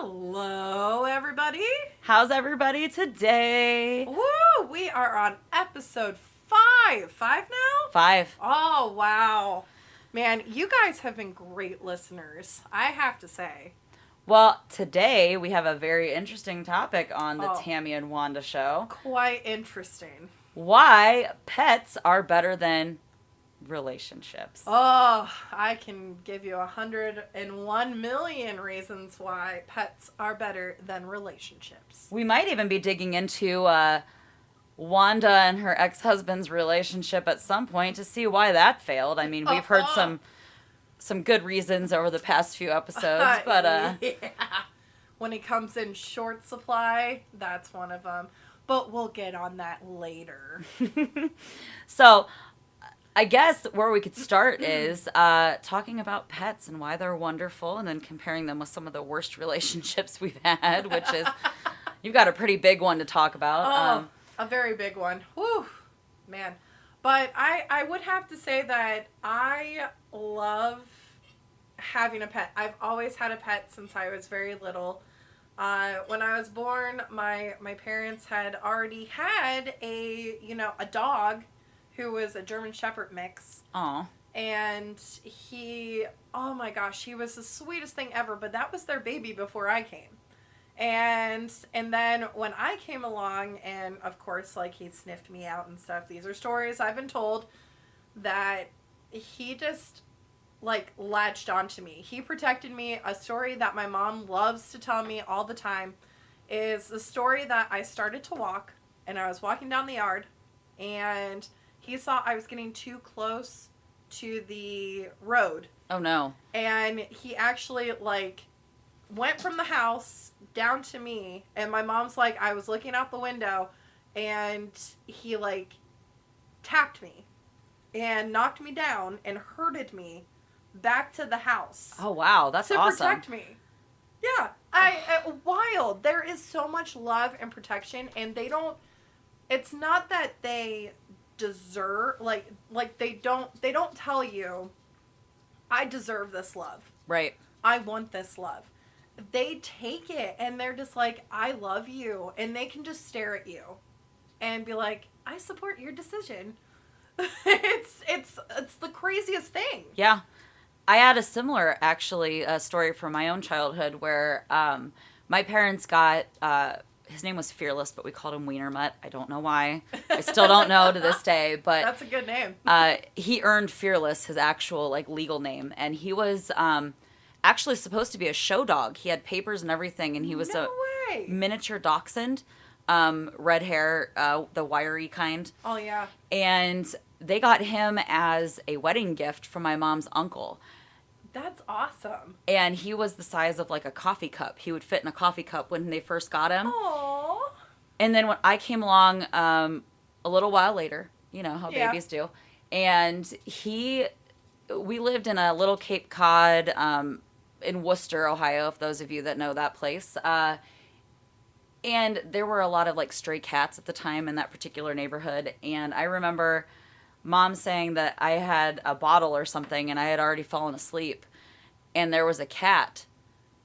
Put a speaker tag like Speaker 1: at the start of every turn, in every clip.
Speaker 1: Hello, everybody.
Speaker 2: How's everybody today?
Speaker 1: Woo! We are on episode 5. 5 now?
Speaker 2: 5.
Speaker 1: Oh, wow. Man, you guys have been great listeners, I have to say.
Speaker 2: Well, today we have a very interesting topic on the
Speaker 1: Oh.
Speaker 2: Tammy and Wanda show.
Speaker 1: Quite interesting.
Speaker 2: Why pets are better than relationships.
Speaker 1: Oh, I can give you 101 million reasons why pets are better than relationships.
Speaker 2: We might even be digging into Wanda and her ex-husband's relationship at some point to see why that failed. I mean, we've heard some good reasons over the past few episodes, but
Speaker 1: yeah. When it comes in short supply, that's one of them. But we'll get on that later.
Speaker 2: So, I guess where we could start is talking about pets and why they're wonderful, and then comparing them with some of the worst relationships we've had, which is, you've got a pretty big one to talk about.
Speaker 1: A very big one. Whew, man. But I would have to say that I love having a pet. I've always had a pet since I was very little. When I was born, my parents had already had a dog who was a German Shepherd mix.
Speaker 2: Aw.
Speaker 1: And he, oh my gosh, he was the sweetest thing ever, but that was their baby before I came. And then when I came along, and of course, like, he sniffed me out and stuff, these are stories I've been told, that he just, like, latched onto me. He protected me. A story that my mom loves to tell me all the time is the story that I started to walk, and I was walking down the yard, and he saw I was getting too close to the road.
Speaker 2: Oh, no.
Speaker 1: And he actually, like, went from the house down to me, and my mom's like, I was looking out the window, and he, like, tapped me and knocked me down and herded me back to the house.
Speaker 2: Oh, wow. That's awesome.
Speaker 1: To protect me. Yeah. Wild. There is so much love and protection, and they don't, it's not that they deserve, like they don't tell you, I deserve this love.
Speaker 2: Right.
Speaker 1: I want this love. They take it, and they're just like, I love you, and they can just stare at you and be like, I support your decision. It's the craziest thing.
Speaker 2: Yeah. I had a similar, actually, story from my own childhood where my parents got, his name was Fearless, but we called him Wiener Mutt. I don't know why. I still don't know to this day, but
Speaker 1: that's a good name.
Speaker 2: He earned Fearless, his actual, like, legal name, and he was actually supposed to be a show dog. He had papers and everything, and he was a miniature dachshund, red hair, the wiry kind.
Speaker 1: Oh, yeah.
Speaker 2: And they got him as a wedding gift from my mom's uncle.
Speaker 1: That's awesome.
Speaker 2: And he was the size of, like, a coffee cup. He would fit in a coffee cup when they first got him.
Speaker 1: Aww.
Speaker 2: And then when I came along a little while later, you know how babies do, and we lived in a little Cape Cod in Worcester, Ohio, if those of you that know that place. And there were a lot of, like, stray cats at the time in that particular neighborhood. And I remember Mom saying that I had a bottle or something, and I had already fallen asleep. And there was a cat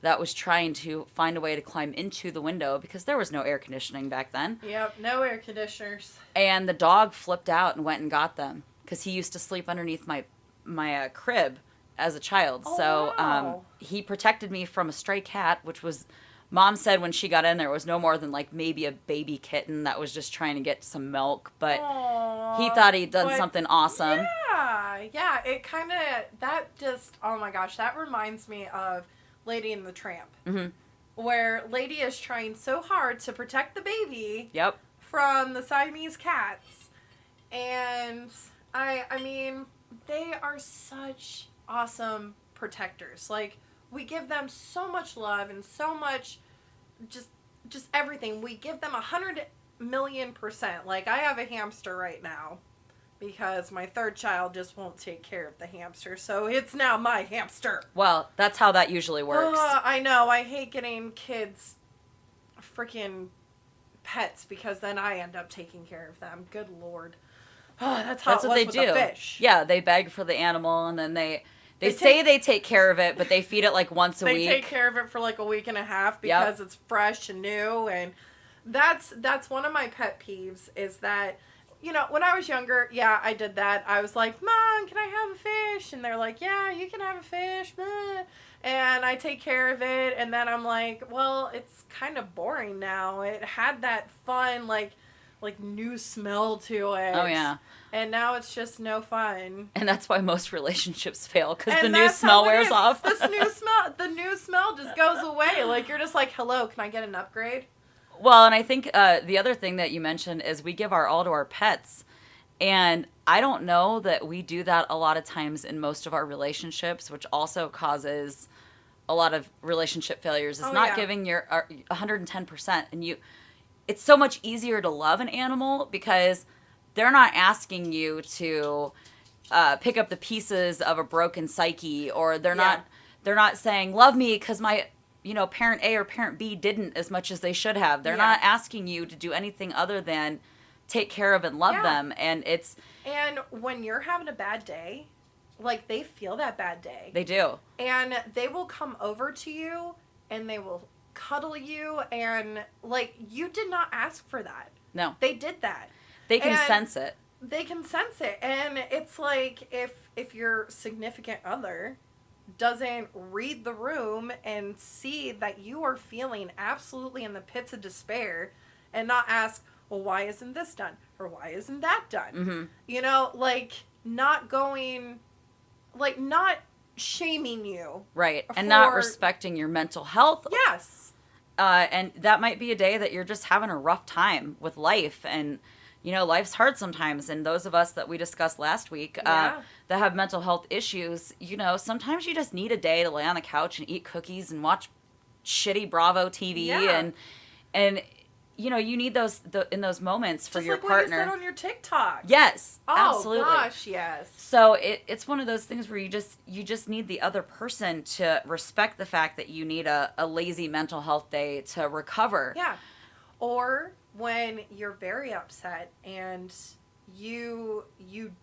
Speaker 2: that was trying to find a way to climb into the window because there was no air conditioning back then.
Speaker 1: Yep, no air conditioners.
Speaker 2: And the dog flipped out and went and got them because he used to sleep underneath my crib as a child.
Speaker 1: Oh,
Speaker 2: so
Speaker 1: wow.
Speaker 2: He protected me from a stray cat, which was, Mom said when she got in there was no more than, like, maybe a baby kitten that was just trying to get some milk. But he thought he'd done something awesome.
Speaker 1: Yeah, it kind of, that just, oh my gosh, that reminds me of Lady and the Tramp.
Speaker 2: Mm-hmm.
Speaker 1: Where Lady is trying so hard to protect the baby from the Siamese cats. And, I mean, they are such awesome protectors. Like, we give them so much love and so much, just everything. We give them 100,000,000%. Like, I have a hamster right now because my third child just won't take care of the hamster, so it's now my hamster.
Speaker 2: Well, that's how that usually works.
Speaker 1: I know. I hate getting kids freaking pets because then I end up taking care of them. Good Lord. Oh, that's how
Speaker 2: that's
Speaker 1: it
Speaker 2: what
Speaker 1: was
Speaker 2: they
Speaker 1: with
Speaker 2: do.
Speaker 1: the fish.
Speaker 2: Yeah, they beg for the animal, and then they They say they take care of it, but they feed it like once a week.
Speaker 1: They take care of it for like a week and a half because it's fresh and new. And that's one of my pet peeves is that, you know, when I was younger, yeah, I did that. I was like, Mom, can I have a fish? And they're like, yeah, you can have a fish. Blah. And I take care of it. And then I'm like, well, it's kind of boring now. It had that fun, like new smell to it.
Speaker 2: Oh, yeah.
Speaker 1: And now it's just no fun.
Speaker 2: And that's why most relationships fail, because the new smell wears off.
Speaker 1: The new smell just goes away. Like, you're just like, hello, can I get an upgrade?
Speaker 2: Well, and I think the other thing that you mentioned is we give our all to our pets. And I don't know that we do that a lot of times in most of our relationships, which also causes a lot of relationship failures. Is not giving your 110%. And it's so much easier to love an animal because they're not asking you to pick up the pieces of a broken psyche, or they're not saying, love me because my, you know, parent A or parent B didn't as much as they should have. They're not asking you to do anything other than take care of and love them. And
Speaker 1: when you're having a bad day, like, they feel that bad day.
Speaker 2: They do.
Speaker 1: And they will come over to you and they will cuddle you, and like, you did not ask for that.
Speaker 2: No.
Speaker 1: They did that.
Speaker 2: They can sense it.
Speaker 1: They can sense it. And it's like, if your significant other doesn't read the room and see that you are feeling absolutely in the pits of despair and not ask, well, why isn't this done? Or why isn't that done? Mm-hmm. You know, like, not shaming you.
Speaker 2: Right. And not respecting your mental health.
Speaker 1: Yes.
Speaker 2: And that might be a day that you're just having a rough time with life. And, you know, life's hard sometimes. And those of us that we discussed last week that have mental health issues, you know, sometimes you just need a day to lay on the couch and eat cookies and watch shitty Bravo TV. Yeah. And you know, you need those in those moments for
Speaker 1: just
Speaker 2: your
Speaker 1: like
Speaker 2: partner.
Speaker 1: What you said on your TikTok.
Speaker 2: Yes, absolutely.
Speaker 1: Oh gosh, yes.
Speaker 2: So it's one of those things where you just need the other person to respect the fact that you need a lazy mental health day to recover.
Speaker 1: Yeah. Or when you're very upset and you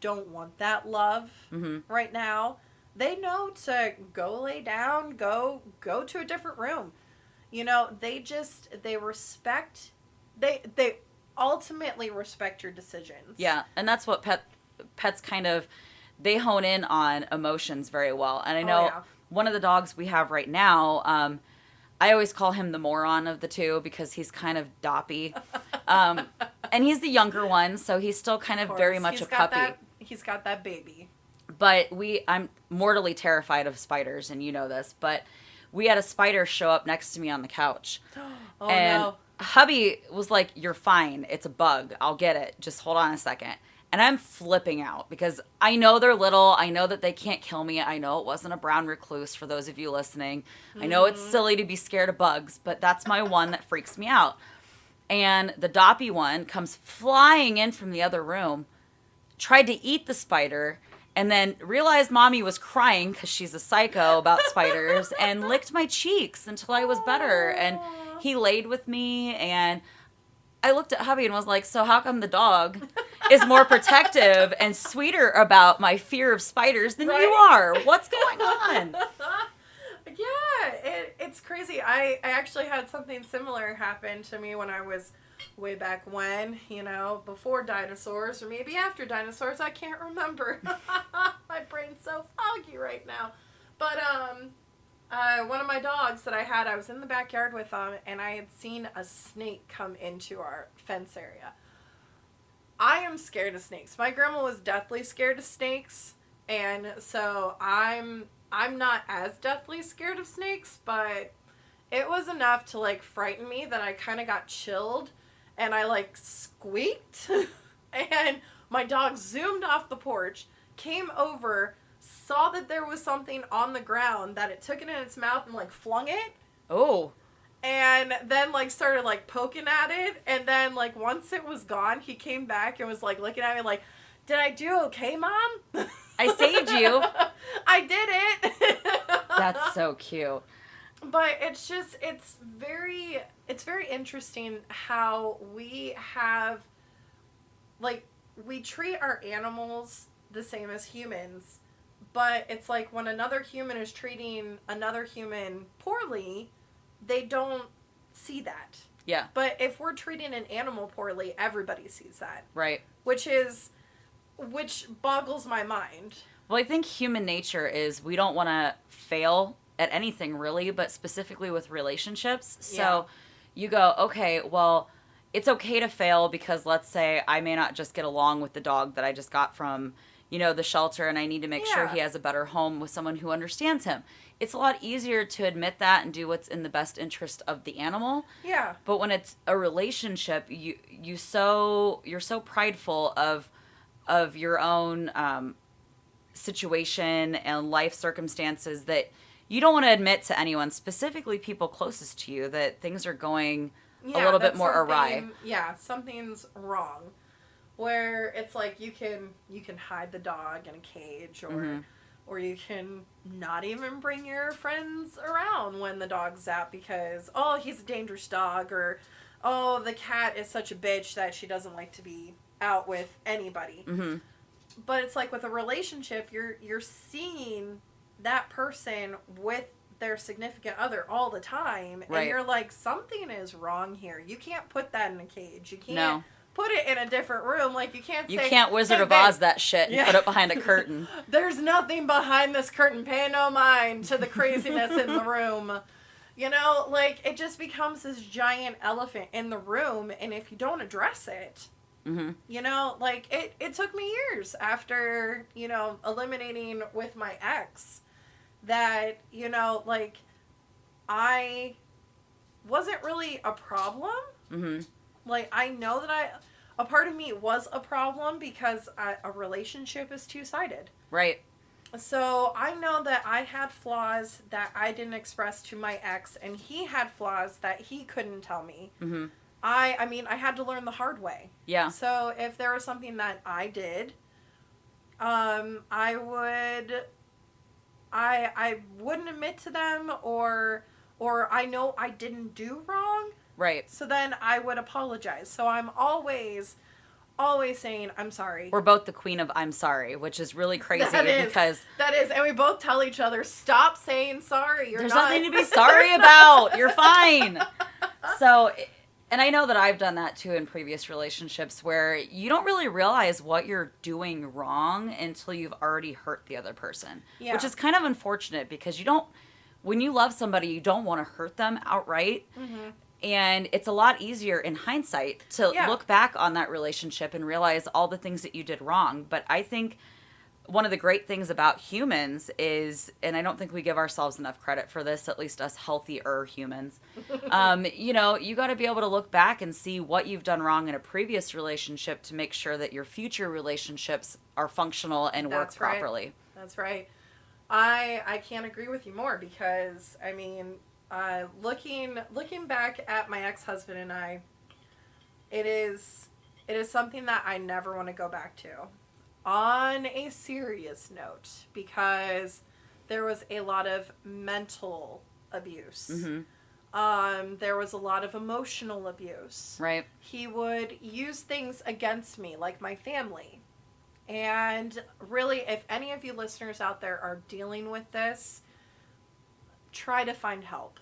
Speaker 1: don't want that love right now, they know to go lay down, go to a different room. You know, they respect. They ultimately respect your decisions.
Speaker 2: Yeah, and that's what pets kind of, they hone in on emotions very well. And I know one of the dogs we have right now, I always call him the moron of the two because he's kind of doppy. And he's the younger one, so he's still kind of very much a puppy.
Speaker 1: He's got that baby.
Speaker 2: But I'm mortally terrified of spiders, and you know this, but we had a spider show up next to me on the couch. No. Hubby was like, you're fine. It's a bug. I'll get it. Just hold on a second. And I'm flipping out because I know they're little. I know that they can't kill me. I know it wasn't a brown recluse for those of you listening. I know it's silly to be scared of bugs, but that's my one that freaks me out. And the doppy one comes flying in from the other room, tried to eat the spider, and then realized Mommy was crying because she's a psycho about spiders and licked my cheeks until I was better. And he laid with me, and I looked at hubby and was like, so how come the dog is more protective and sweeter about my fear of spiders than you are? What's going on?
Speaker 1: Yeah, it's crazy. I actually had something similar happen to me when I was way back when, you know, before dinosaurs, or maybe after dinosaurs. I can't remember. My brain's so foggy right now. But one of my dogs that I was in the backyard with them, and I had seen a snake come into our fence area. I am scared of snakes. My grandma was deathly scared of snakes, and so I'm not as deathly scared of snakes, but it was enough to like frighten me that I kind of got chilled, and I like squeaked, and my dog zoomed off the porch, came over, saw that there was something on the ground, that it took it in its mouth and like flung it.
Speaker 2: Oh.
Speaker 1: And then like started like poking at it, and then like once it was gone, he came back and was like looking at me like, did I do okay, Mom?
Speaker 2: I saved you.
Speaker 1: I did it.
Speaker 2: That's so cute.
Speaker 1: But it's very interesting how we have, like, we treat our animals the same as humans, But it's like when another human is treating another human poorly, they don't see that.
Speaker 2: Yeah.
Speaker 1: But if we're treating an animal poorly, everybody sees that.
Speaker 2: Right.
Speaker 1: Which boggles my mind.
Speaker 2: Well, I think human nature is we don't want to fail at anything really, but specifically with relationships. So you go, okay, well, it's okay to fail because let's say I may not just get along with the dog that I just got from, the shelter, and I need to make sure he has a better home with someone who understands him. It's a lot easier to admit that and do what's in the best interest of the animal.
Speaker 1: Yeah.
Speaker 2: But when it's a relationship, you're so prideful of your own situation and life circumstances that you don't want to admit to anyone, specifically people closest to you, that things are going a little bit more awry.
Speaker 1: Yeah, something's wrong. Where it's like you can hide the dog in a cage, or you can not even bring your friends around when the dog's out because, oh, he's a dangerous dog, or, oh, the cat is such a bitch that she doesn't like to be out with anybody.
Speaker 2: Mm-hmm.
Speaker 1: But it's like with a relationship, you're seeing that person with their significant other all the time, and you're like, something is wrong here. You can't put that in a cage. You can't put it in a different room. Like, you can't
Speaker 2: Wizard of Oz that shit and put it behind a curtain.
Speaker 1: There's nothing behind this curtain. Pay no mind to the craziness in the room. Like, it just becomes this giant elephant in the room, and if you don't address it, like, it took me years after, eliminating with my ex that, like, I wasn't really a problem.
Speaker 2: Mm-hmm.
Speaker 1: Like, I know that a part of me was a problem because a relationship is two-sided.
Speaker 2: Right.
Speaker 1: So I know that I had flaws that I didn't express to my ex, and he had flaws that he couldn't tell me.
Speaker 2: Mm-hmm.
Speaker 1: I mean, I had to learn the hard way.
Speaker 2: Yeah.
Speaker 1: So if there was something that I did, I wouldn't admit to them, or I know I didn't do wrong.
Speaker 2: Right.
Speaker 1: So then I would apologize. So I'm always saying, I'm sorry.
Speaker 2: We're both the queen of I'm sorry, which is really crazy because...
Speaker 1: That is. And we both tell each other, stop saying sorry.
Speaker 2: There's nothing to be sorry about. You're fine. So, and I know that I've done that too in previous relationships where you don't really realize what you're doing wrong until you've already hurt the other person. Yeah. Which is kind of unfortunate because when you love somebody, you don't want to hurt them outright. Mm-hmm. And it's a lot easier in hindsight to look back on that relationship and realize all the things that you did wrong. But I think one of the great things about humans is, and I don't think we give ourselves enough credit for this, at least us healthier humans, you got to be able to look back and see what you've done wrong in a previous relationship to make sure that your future relationships are functional and work properly.
Speaker 1: That's right. I can't agree with you more because, I mean... looking back at my ex-husband and I, it is something that I never want to go back to. On a serious note, because there was a lot of mental abuse. Mm-hmm. There was a lot of emotional abuse.
Speaker 2: Right.
Speaker 1: He would use things against me, like my family. And really, if any of you listeners out there are dealing with this, try to find help.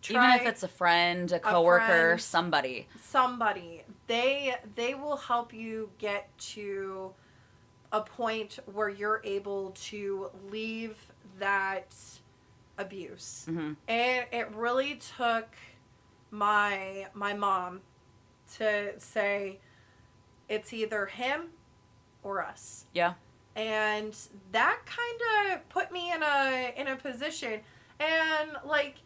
Speaker 2: Even if it's a friend, a coworker, somebody.
Speaker 1: They will help you get to a point where you're able to leave that abuse. Mm-hmm. And it really took my mom to say, it's either him or us. Yeah. And that kind of put me in a position. And, like,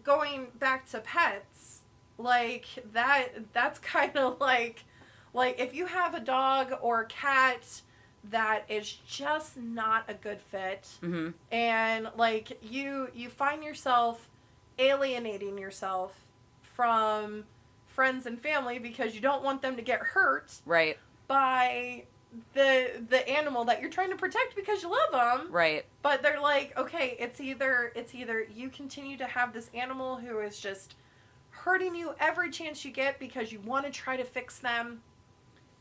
Speaker 1: going back to pets, like, that's kind of like if you have a dog or a cat that is just not a good fit, mm-hmm. and, like, you find yourself alienating yourself from friends and family because you don't want them to get hurt. Right. By the animal that you're trying to protect because you love them. Right. But they're like, okay, it's either you continue to have this animal who is just hurting you every chance you get because you want to try to fix them.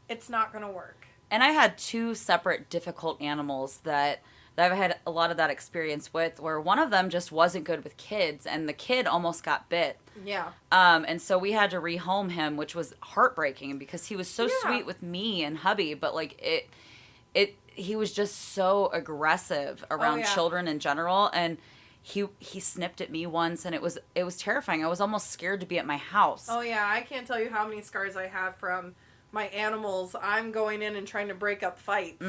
Speaker 1: It's not going to work.
Speaker 2: And I had two separate difficult animals that I've had a lot of that experience with, where one of them just wasn't good with kids, and the kid almost got bit.
Speaker 1: Yeah.
Speaker 2: And so we had to rehome him, which was heartbreaking because he was so sweet with me and hubby, but like he was just so aggressive around children in general, and he snipped at me once, and it was terrifying. I was almost scared to be at my house.
Speaker 1: Oh yeah, I can't tell you how many scars I have from my animals. I'm going in and trying to break up fights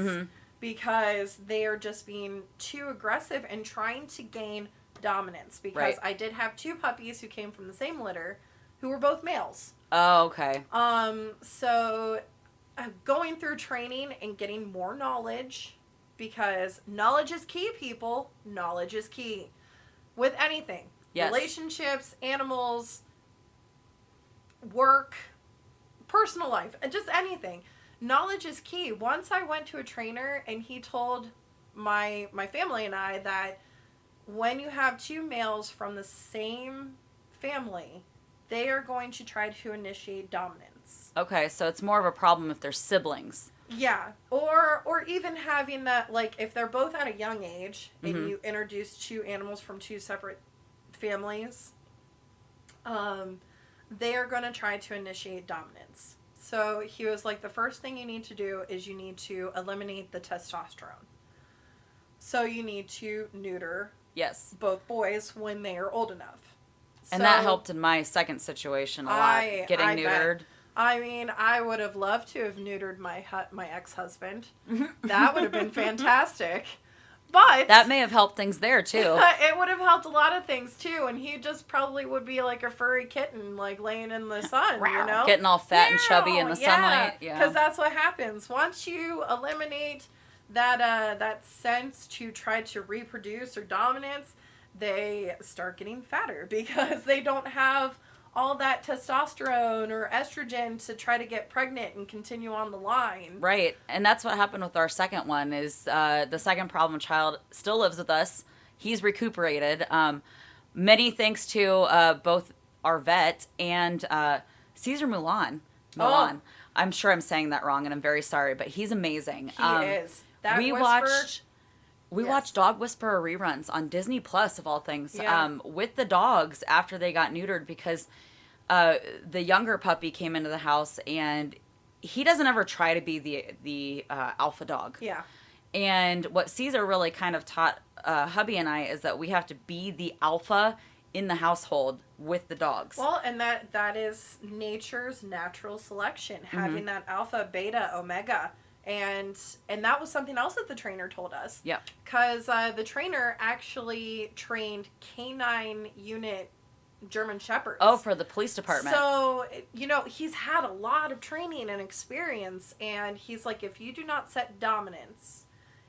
Speaker 1: because they are just being too aggressive and trying to gain dominance. Because I did have two puppies who came from the same litter who were both males.
Speaker 2: Oh, okay.
Speaker 1: So going through training and getting more knowledge, because knowledge is key, people. Knowledge is key. With anything. Yes. Relationships, animals, work, personal life, and just anything. Knowledge is key. Once I went to a trainer and he told my family and I that when you have two males from the same family, they are going to try to initiate dominance.
Speaker 2: Okay, so it's more of a problem if they're siblings.
Speaker 1: Yeah, or even having that, like, if they're both at a young age and you introduce two animals from two separate families, they are going to try to initiate dominance. So he was like, the first thing you need to do is you need to eliminate the testosterone. So you need to neuter both boys when they are old enough.
Speaker 2: And that helped in my second situation a lot, getting neutered.
Speaker 1: Bet. I mean, I would have loved to have neutered my ex-husband. That would have been fantastic. But
Speaker 2: that may have helped things there, too.
Speaker 1: It would have helped a lot of things, too. And he just probably would be like a furry kitten, like laying in the sun, you know?
Speaker 2: Getting all fat and chubby in the sunlight. Yeah,
Speaker 1: because that's what happens. Once you eliminate that sense to try to reproduce or dominance, they start getting fatter because they don't have all that testosterone or estrogen to try to get pregnant and continue on the line.
Speaker 2: Right. And that's what happened with our second one is the second problem child still lives with us. He's recuperated. Many thanks to both our vet and Caesar Milan.
Speaker 1: Oh.
Speaker 2: I'm sure I'm saying that wrong, and I'm very sorry, but he's amazing.
Speaker 1: He is. That
Speaker 2: we watched Dog Whisperer reruns on Disney Plus, of all things, with the dogs after they got neutered, because the younger puppy came into the house and he doesn't ever try to be the alpha dog.
Speaker 1: Yeah.
Speaker 2: And what Caesar really kind of taught hubby and I is that we have to be the alpha in the household with the dogs.
Speaker 1: Well, and that is nature's natural selection, having that alpha, beta, omega. And that was something else that the trainer told us.
Speaker 2: Yeah.
Speaker 1: Because the trainer actually trained canine unit German Shepherds.
Speaker 2: Oh, for the police department.
Speaker 1: So, he's had a lot of training and experience. And he's like, if you do not set dominance,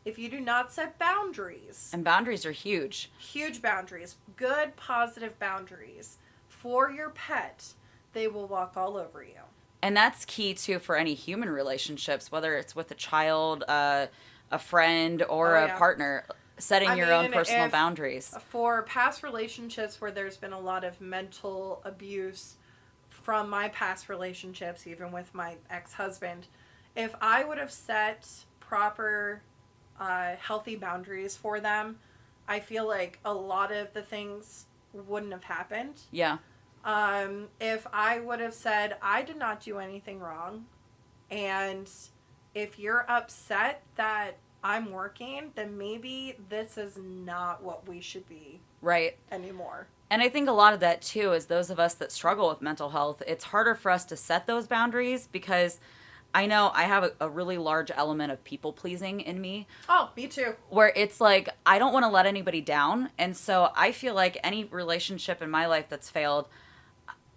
Speaker 1: if you do not set boundaries.
Speaker 2: And boundaries are huge.
Speaker 1: Huge boundaries. Good, positive boundaries for your pet. They will walk all over you.
Speaker 2: And that's key, too, for any human relationships, whether it's with a child, a friend, or a partner, setting your own personal boundaries.
Speaker 1: For past relationships where there's been a lot of mental abuse from my past relationships, even with my ex-husband, if I would have set proper, healthy boundaries for them, I feel like a lot of the things wouldn't have happened.
Speaker 2: Yeah.
Speaker 1: If I would have said, I did not do anything wrong, and if you're upset that I'm working, then maybe this is not what we should be anymore.
Speaker 2: And I think a lot of that, too, is those of us that struggle with mental health, it's harder for us to set those boundaries because I know I have a really large element of people-pleasing in me.
Speaker 1: Oh, me too.
Speaker 2: Where it's like, I don't want to let anybody down, and so I feel like any relationship in my life that's failed,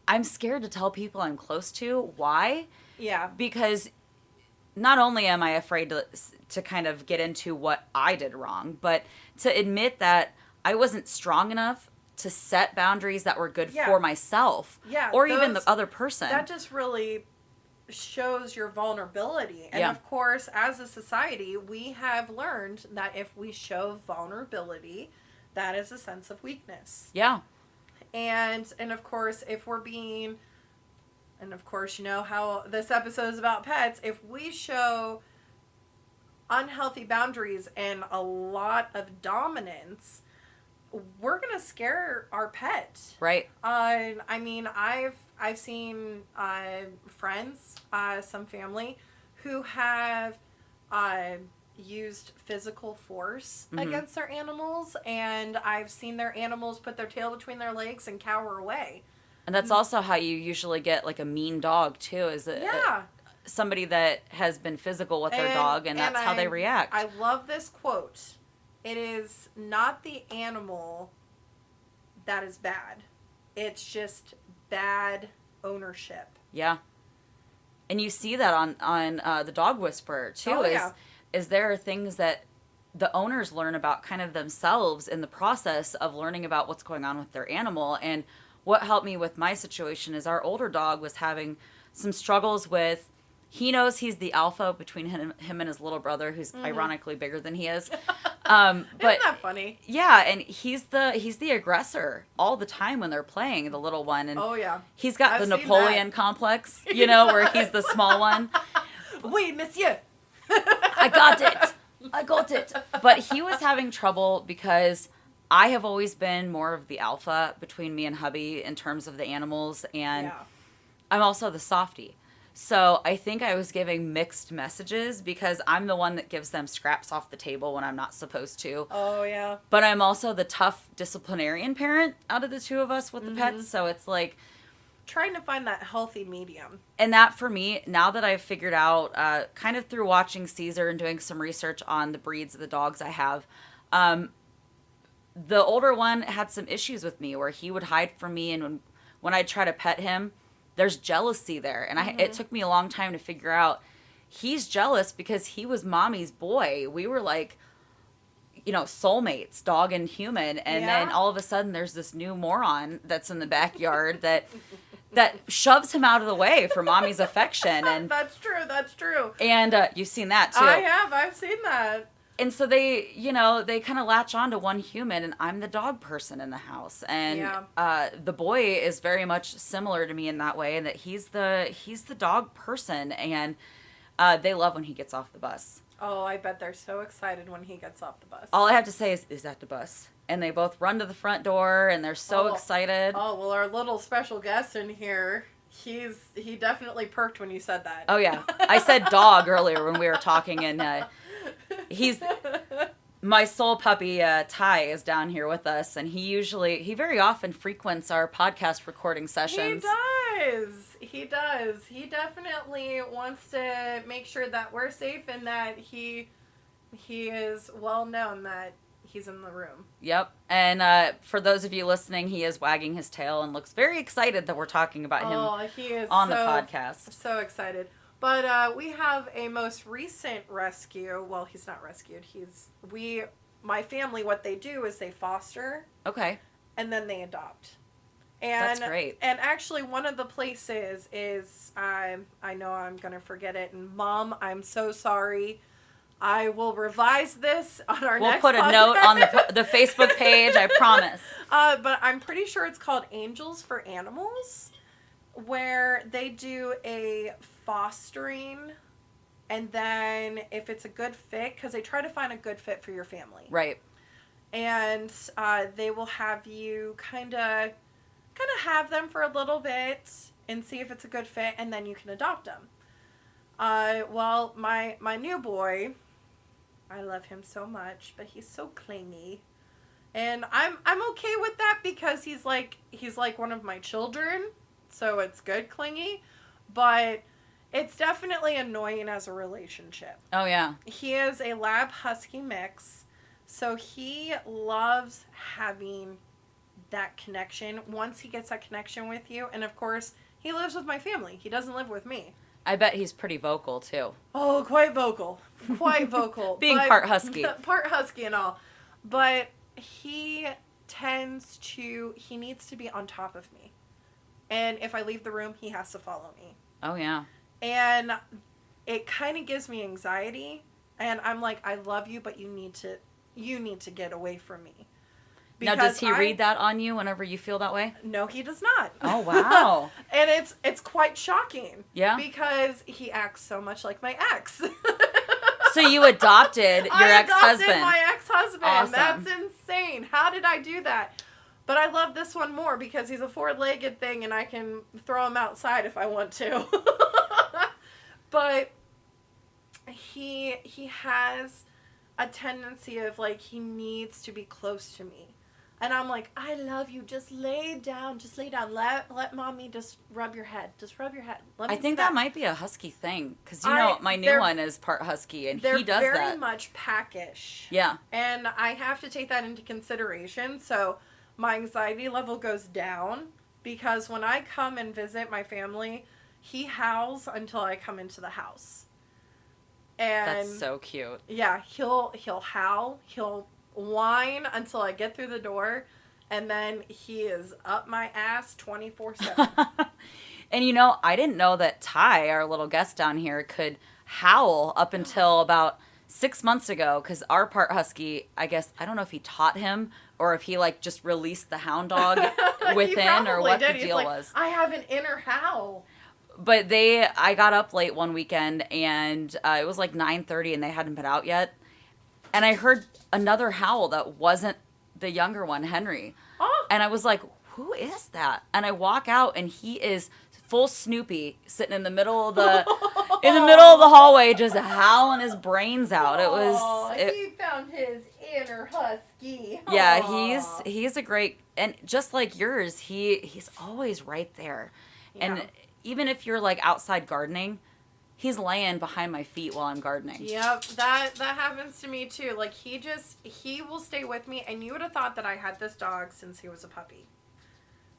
Speaker 2: I'm scared to tell people I'm close to. Why?
Speaker 1: Yeah.
Speaker 2: Because not only am I afraid to kind of get into what I did wrong, but to admit that I wasn't strong enough to set boundaries that were good for myself.
Speaker 1: Yeah.
Speaker 2: Or even the other person.
Speaker 1: That just really shows your vulnerability. And of course, as a society, we have learned that if we show vulnerability, that is a sense of weakness.
Speaker 2: Yeah.
Speaker 1: And of course, if we're being, and of course, you know how this episode is about pets, if we show unhealthy boundaries and a lot of dominance, we're gonna scare our pet.
Speaker 2: Right.
Speaker 1: I mean, I've seen friends, some family, who have used physical force against their animals, and I've seen their animals put their tail between their legs and cower away.
Speaker 2: And that's also how you usually get like a mean dog too, is somebody that has been physical with their dog, and that's how they react.
Speaker 1: I love this quote. It is not the animal that is bad. It's just bad ownership.
Speaker 2: Yeah. And you see that on the Dog Whisperer too.
Speaker 1: Oh,
Speaker 2: is there are things that the owners learn about kind of themselves in the process of learning about what's going on with their animal. And what helped me with my situation is our older dog was having some struggles with, he knows he's the alpha between him and his little brother, who's ironically bigger than he is. But
Speaker 1: isn't that funny?
Speaker 2: Yeah, and he's the aggressor all the time when they're playing, the little one. And he's got the Napoleon complex, you know, where he's the small one.
Speaker 1: Oui, monsieur.
Speaker 2: I got it. But he was having trouble because I have always been more of the alpha between me and hubby in terms of the animals, and I'm also the softie. So I think I was giving mixed messages because I'm the one that gives them scraps off the table when I'm not supposed to.
Speaker 1: Oh, yeah.
Speaker 2: But I'm also the tough disciplinarian parent out of the two of us with the pets. So it's like
Speaker 1: trying to find that healthy medium.
Speaker 2: And that for me, now that I've figured out, kind of through watching Caesar and doing some research on the breeds of the dogs I have, the older one had some issues with me where he would hide from me, and when I'd try to pet him, there's jealousy there. And it took me a long time to figure out he's jealous because he was mommy's boy. We were like, you know, soulmates, dog and human. And then all of a sudden there's this new moron that's in the backyard that shoves him out of the way for mommy's affection. And
Speaker 1: That's true.
Speaker 2: And you've seen that too.
Speaker 1: I have. I've seen that.
Speaker 2: And so they, you know, they kind of latch on to one human, and I'm the dog person in the house. And the boy is very much similar to me in that way, and that he's the dog person, and they love when he gets off the bus.
Speaker 1: Oh, I bet they're so excited when he gets off the bus.
Speaker 2: All I have to say is that the bus? And they both run to the front door, and they're so excited.
Speaker 1: Oh, well, our little special guest in here, he definitely perked when you said that.
Speaker 2: Oh, yeah. I said dog earlier when we were talking, and he's... My soul puppy, Ty, is down here with us, and he very often frequents our podcast recording sessions.
Speaker 1: He does. He definitely wants to make sure that we're safe and that he is well known that he's in the room.
Speaker 2: Yep. And for those of you listening, he is wagging his tail and looks very excited that we're talking about him on the podcast.
Speaker 1: So excited. But we have a most recent rescue. Well, he's not rescued. My family, what they do is they foster.
Speaker 2: Okay.
Speaker 1: And then they adopt. And,
Speaker 2: that's great.
Speaker 1: And actually, one of the places is, I know I'm going to forget it. And Mom, I'm so sorry. I will revise this on our next podcast.
Speaker 2: We'll put a note on the Facebook page, I promise.
Speaker 1: But I'm pretty sure it's called Angels for Animals, where they do a fostering, and then if it's a good fit, because they try to find a good fit for your family.
Speaker 2: Right.
Speaker 1: And they will have you kind of have them for a little bit and see if it's a good fit, and then you can adopt them. Well, my new boy, I love him so much, but he's so clingy. And I'm okay with that because he's like one of my children, so it's good clingy, but it's definitely annoying as a relationship.
Speaker 2: Oh yeah.
Speaker 1: He is a lab husky mix, so he loves having that connection. Once he gets that connection with you, and of course, he lives with my family. He doesn't live with me.
Speaker 2: I bet he's pretty vocal too.
Speaker 1: Oh, quite vocal.
Speaker 2: Being part husky.
Speaker 1: Part husky and all. But he needs to be on top of me. And if I leave the room, he has to follow me.
Speaker 2: Oh, yeah.
Speaker 1: And it kind of gives me anxiety. And I'm like, I love you, but you need to get away from me.
Speaker 2: Because now, does he read that on you whenever you feel that way?
Speaker 1: No, he does not.
Speaker 2: Oh, wow.
Speaker 1: And it's quite shocking.
Speaker 2: Yeah.
Speaker 1: Because he acts so much like my ex.
Speaker 2: So you adopted your ex-husband.
Speaker 1: I adopted my ex-husband.
Speaker 2: Awesome.
Speaker 1: That's insane. How did I do that? But I love this one more because he's a four-legged thing and I can throw him outside if I want to. But he has a tendency of, like, he needs to be close to me. And I'm like, I love you. Just lay down. Just lay down. Let mommy just rub your head. Just rub your head. Let me
Speaker 2: I think
Speaker 1: do
Speaker 2: that might be a husky thing. Because, you know, my new one is part husky, and he does that.
Speaker 1: They're very much packish.
Speaker 2: Yeah.
Speaker 1: And I have to take that into consideration. So my anxiety level goes down because when I come and visit my family, he howls until I come into the house. And
Speaker 2: that's so cute.
Speaker 1: Yeah, he'll howl. He'll whine until I get through the door, and then he is up my ass 24/7.
Speaker 2: And you know, I didn't know that Ty, our little guest down here, could howl up until about 6 months ago, because our part husky, I guess, I don't know if he taught him or if he like just released the hound dog within or what the deal was.
Speaker 1: I have an inner howl.
Speaker 2: But I got up late one weekend and it was like 9:30 and they hadn't been out yet. And I heard another howl that wasn't the younger one, Henry.
Speaker 1: Oh.
Speaker 2: And I was like, who is that? And I walk out and he is full Snoopy sitting in the middle of the hallway just howling his brains out.
Speaker 1: He found his inner husky.
Speaker 2: Yeah, he's a great, and just like yours, he's always right there.
Speaker 1: Yeah.
Speaker 2: And even if you're like outside gardening, he's laying behind my feet while I'm gardening.
Speaker 1: Yep, that happens to me too. Like he will stay with me, and you would have thought that I had this dog since he was a puppy.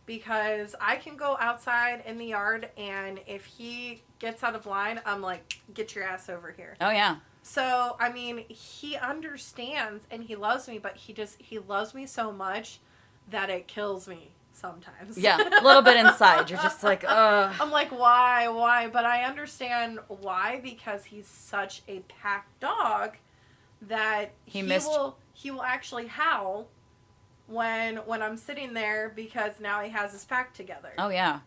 Speaker 1: Because I can go outside in the yard, and if he gets out of line, I'm like, get your ass over here.
Speaker 2: Oh yeah.
Speaker 1: So, I mean, he understands and he loves me, but he loves me so much that it kills me sometimes.
Speaker 2: Yeah, a little bit inside. You're just like, ugh.
Speaker 1: I'm like, why? But I understand why, because he's such a pack dog that he will actually howl when I'm sitting there because now he has his pack together.
Speaker 2: Oh yeah.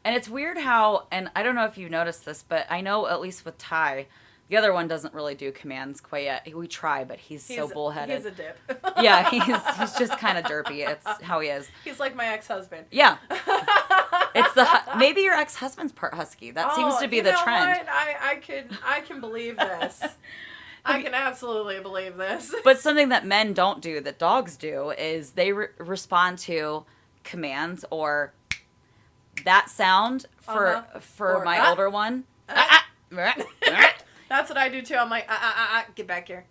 Speaker 2: And it's weird how, and I don't know if you've noticed this, but I know at least with Ty, the other one doesn't really do commands quite yet. We try, but he's so bullheaded.
Speaker 1: He's a dip.
Speaker 2: Yeah, he's just kind of derpy. It's how he is.
Speaker 1: He's like my ex-husband.
Speaker 2: Yeah. Maybe your ex-husband's part husky. That seems to be the trend.
Speaker 1: What? I can believe this. I can absolutely believe this.
Speaker 2: But something that men don't do that dogs do is they respond to commands or that sound for my older one.
Speaker 1: That's what I do too. I'm like, get back here.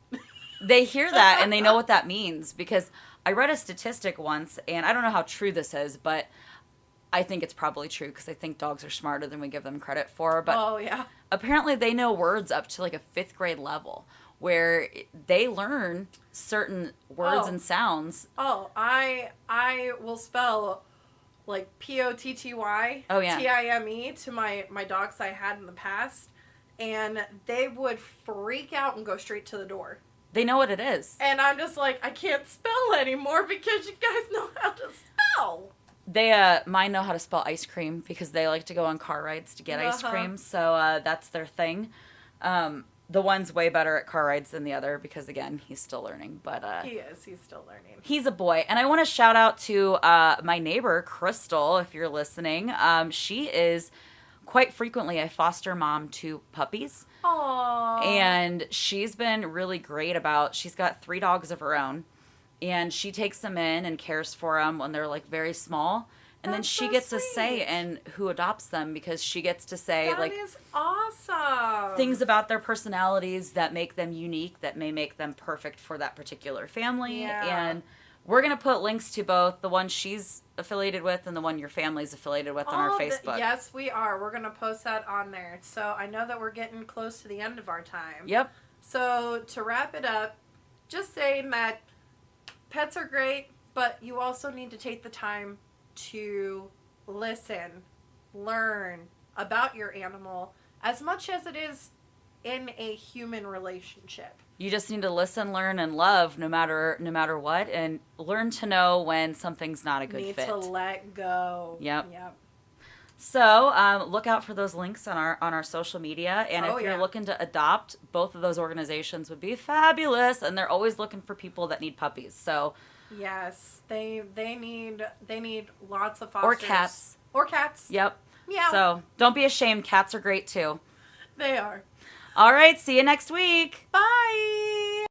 Speaker 2: They hear that and they know what that means, because I read a statistic once, and I don't know how true this is, but I think it's probably true because I think dogs are smarter than we give them credit for. But
Speaker 1: oh yeah,
Speaker 2: apparently they know words up to like a 5th grade level, where they learn certain words and sounds.
Speaker 1: Oh, I will spell like Potty.
Speaker 2: Oh yeah.
Speaker 1: Time to my dogs I had in the past, and they would freak out and go straight to the door.
Speaker 2: They know what it is.
Speaker 1: And I'm just like, I can't spell anymore because you guys know how to spell.
Speaker 2: Mine know how to spell ice cream because they like to go on car rides to get ice cream. So that's their thing. The one's way better at car rides than the other because, again, he's still learning. But
Speaker 1: he is. He's still learning.
Speaker 2: He's a boy. And I want to shout out to my neighbor, Crystal, if you're listening. She is quite frequently a foster mom to puppies.
Speaker 1: Aww.
Speaker 2: And she's been really great she's got 3 dogs of her own. And she takes them in and cares for them when they're like very small. And then she gets a say in who adopts them, because she gets to say
Speaker 1: that is awesome.
Speaker 2: Things about their personalities that make them unique, that may make them perfect for that particular family.
Speaker 1: Yeah.
Speaker 2: And we're going to put links to both the one she's affiliated with and the one your family's affiliated with on our Facebook.
Speaker 1: Yes, we are. We're going to post that on there. So I know that we're getting close to the end of our time.
Speaker 2: Yep.
Speaker 1: So to wrap it up, just saying that pets are great, but you also need to take the time to listen, learn about your animal as much as it is in a human relationship.
Speaker 2: You just need to listen, learn, and love no matter what, and learn to know when something's not a good fit.
Speaker 1: Need to let go.
Speaker 2: Yep. So look out for those links on our social media, and if you're looking to adopt, both of those organizations would be fabulous, and they're always looking for people that need puppies. So
Speaker 1: yes, they need lots of fosters
Speaker 2: or cats.
Speaker 1: or cats.
Speaker 2: Yep.
Speaker 1: Meow.
Speaker 2: So don't be ashamed. Cats are great too.
Speaker 1: They are.
Speaker 2: All right. See you next week.
Speaker 1: Bye.